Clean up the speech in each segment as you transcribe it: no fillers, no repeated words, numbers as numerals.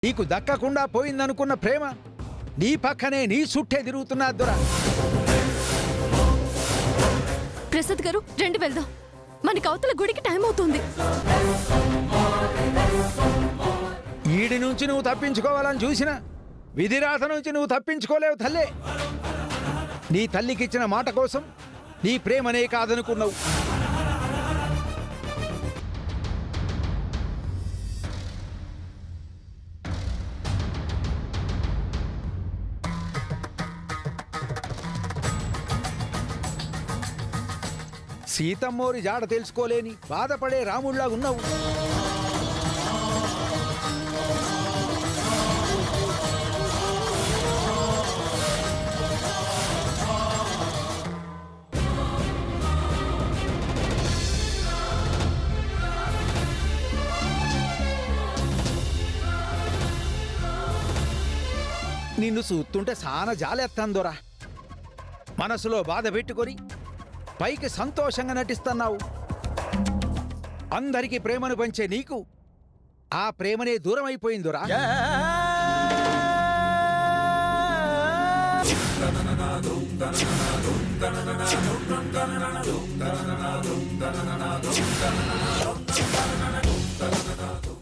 నీకు దక్కకుండా పోయిందనుకున్న ప్రేమ నీ పక్కనే నీ చుట్టే తిరుగుతున్నా దొర. ప్రసాద్ గారు రండి వెళ్దాం, మనకి అవతల గుడికి టైం అవుతుంది. ఈడి నుంచి నువ్వు తప్పించుకోవాలని చూసినా విధిరాత నుంచి నువ్వు తప్పించుకోలేవు తల్లే. నీ తల్లికిచ్చిన మాట కోసం నీ ప్రేమనే కాదనుకున్నావు. సీతమ్మోరి జాడ తెలుసుకోలేని బాధపడే రాముళ్లా ఉన్నావు. నిన్ను చూస్తుంటే చాలా జాలేత్తందోరా. మనసులో బాధ పెట్టుకొని పైకి సంతోషంగా నటిస్తున్నావు. అందరికీ ప్రేమను పంచే నీకు ఆ ప్రేమనే దూరం అయిపోయిందిరా.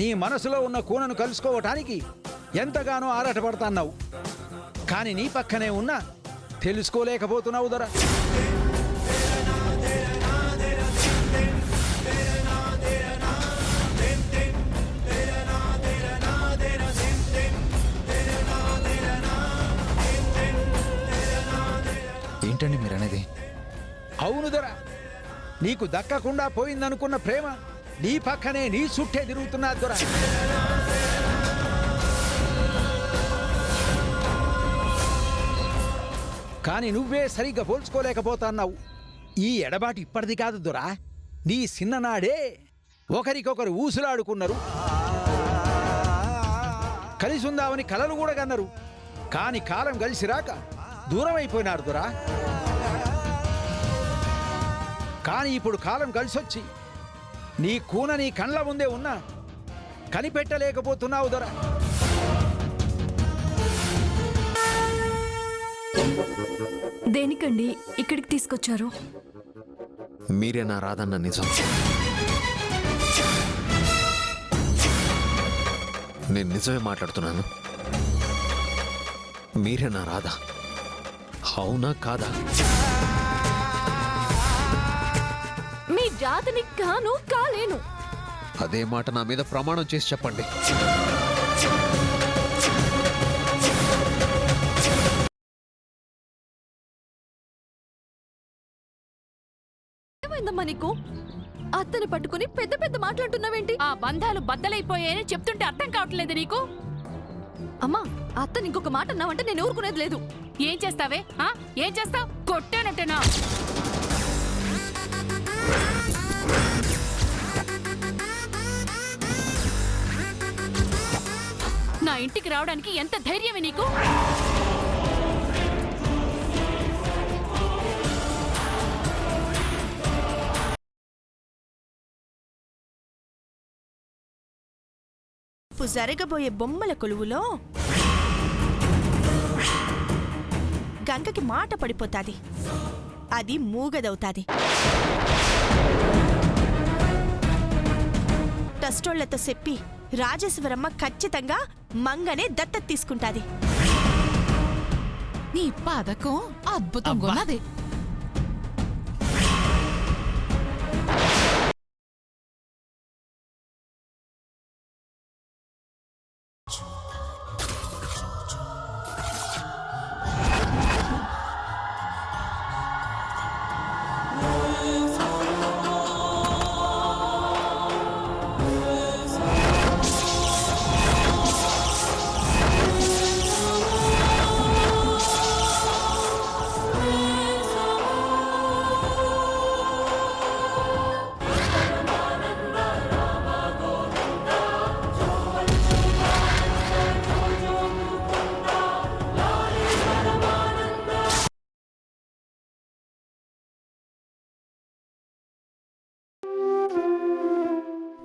నీ మనసులో ఉన్న కూనను కలుసుకోవటానికి ఎంతగానో ఆరాటపడుతున్నావు. కానీ నీ పక్కనే ఉన్నా తెలుసుకోలేకపోతున్నావు దొరా. ఏంటండి మీరనేది? అవును దొర, నీకు దక్కకుండా పోయిందనుకున్న ప్రేమ నీ పక్కనే నీ చుట్టే తిరుగుతున్నా దొర. కానీ నువ్వే సరిగ్గా పోల్చుకోలేకపోతున్నావు. ఈ ఎడబాటు ఇప్పటిది కాదు దొరా, నీ చిన్ననాడే ఒకరికొకరు ఊసులాడుకున్నారు, కలిసి ఉందామని కలలు కూడా కన్నారు. కాని కాలం కలిసి రాక దూరం అయిపోయినారు దొరా. కానీ ఇప్పుడు కాలం కలిసొచ్చి నీ కూన నీ కండ్ల ముందే ఉన్నా కనిపెట్టలేకపోతున్నావు దొరా. దేనికండి ఇక్కడికి తీసుకొచ్చారు? మీరే నా రాధన్న నిజం. నేను నిజమే మాట్లాడుతున్నాను. మీరే నా రాధ, అవునా కాదా? మీ రాధని కాను కాలేను. అదే మాట నా మీద ప్రమాణం చేసి చెప్పండి. ఏమైందమ్మా నీకు? అత్తని పట్టుకుని పెద్ద పెద్ద మాట్లాడుతున్నావేంటి? ఆ బంధాలు బద్దలైపోయాయని చెప్తుంటే అర్థం కావట్లేదు నీకు? అమ్మా, అత్తని ఇంకొక మాట అన్నావంటే నేను ఊరుకునేది లేదు. ఏం చేస్తావే? ఏం చేస్తావు? కొట్టానంటేనా? నా ఇంటికి రావడానికి ఎంత ధైర్యమే నీకు? జరగబోయే బొమ్మల కొలువులో గంగకి మాట పడిపోతాది, అది మూగదవుతాది. టస్టోళ్లతో చెప్పి రాజేశ్వరమ్మ ఖచ్చితంగా మంగనే దత్తత తీసుకుంటాది. నీ పథకం అద్భుతంగా ఉన్నది.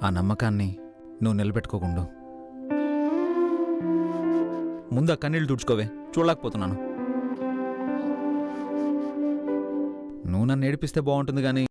ఆ నమ్మకాన్ని నువ్వు నిలబెట్టుకోకుండా ముందు ఆ కన్నీళ్ళు తుడుచుకోవే, చూడలేకపోతున్నాను. నువ్వు నన్ను ఏడిపిస్తే బాగుంటుంది కానీ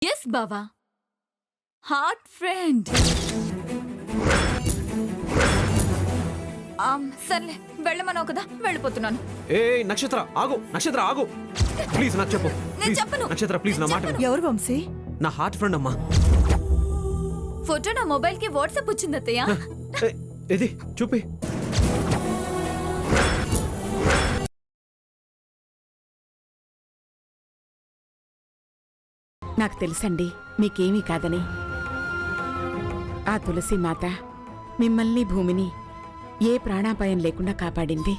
ఎస్ బావా, హార్ట్ ఫ్రెండ్. సర్లే వెళ్ళమన్నావు కదా, వెళ్ళిపోతున్నాను. ఏ నక్షత్ర ఆగు, నక్షత్ర ఆగు, ప్లీజ్ నాకు చెప్పు. నేను చెప్పను. నక్షత్ర ప్లీజ్ నా మాట విను. ఎవరు వంశీ? నా హార్ట్ ఫ్రెండ్ అమ్మా. ఫోటో నా మొబైల్ కి వాట్సాప్ వచ్చింది అత్తయ్య. ఇది చూపి. నాకు తెలుసండి మీకేమీ కాదని. ఆ తులసి మాత మిమ్మల్ని భూమిని ఏ ప్రాణాపాయం లేకుండా కాపాడింది.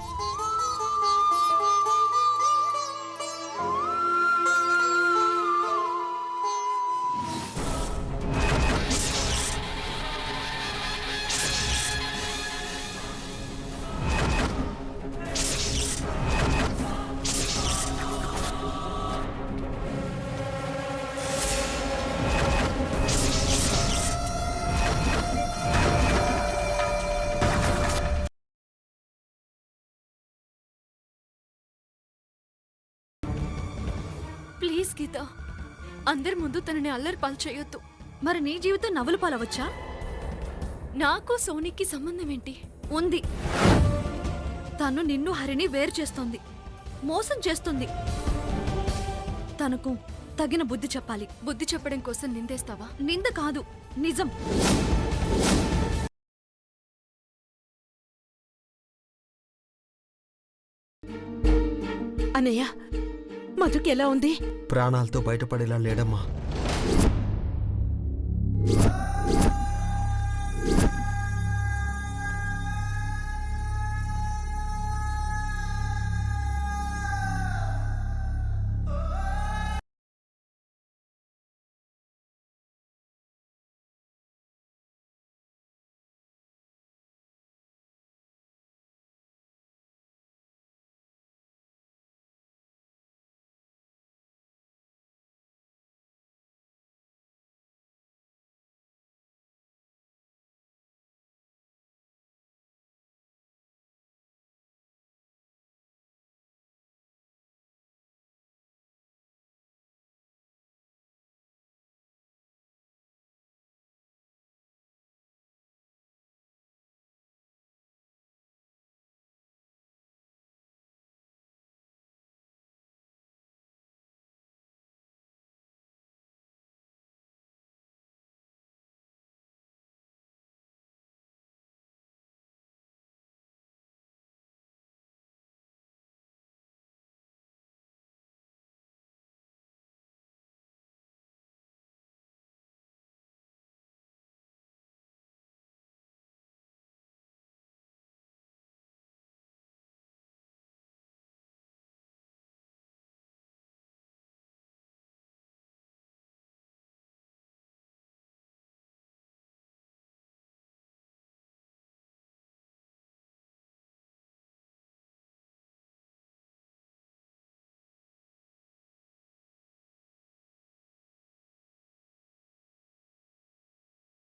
ప్లీజ్ గీత, అందరి ముందు తనని అల్లరి పాలు చేయొద్దు. మరి నీ జీవితం నవ్వుల పాలవచ్చా? నాకు సోనీకి సంబంధం ఏంటి? ఉంది. తను నిన్ను హరిని వేరు చేస్తోంది, మోసం చేస్తుంది. తనకు తగిన బుద్ధి చెప్పాలి. బుద్ధి చెప్పడం కోసం నిందేస్తావా? నింద కాదు, నిజం. అన్నయ్య, మధుకి ఎలా ఉంది? ప్రాణాలతో బయటపడేలా లేడమ్మా.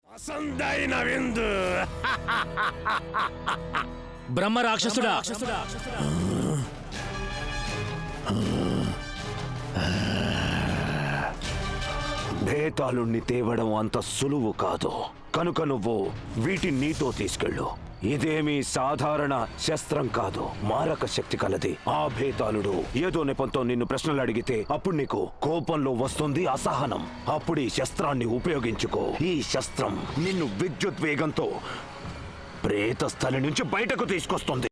అసందైన విందు. బ్రహ్మ రాక్షసుడా, భేతాళుణ్ణి తేవడం అంత సులువు కాదు, కనుక నువ్వు వీటిని నీతో తీసుకెళ్ళు. ఇదేమీ సాధారణ శస్త్రం కాదు, మారక శక్తి కలది. ఆ భేతాళుడు ఏదో నెపంతో నిన్ను ప్రశ్నలు అడిగితే అప్పుడు నీకు కోపంలో వస్తుంది అసహనం. అప్పుడు ఈ శస్త్రాన్ని ఉపయోగించుకో. ఈ శస్త్రం నిన్ను విద్యుత్ వేగంతో ప్రేతస్థలి నుంచి బయటకు తీసుకొస్తుంది.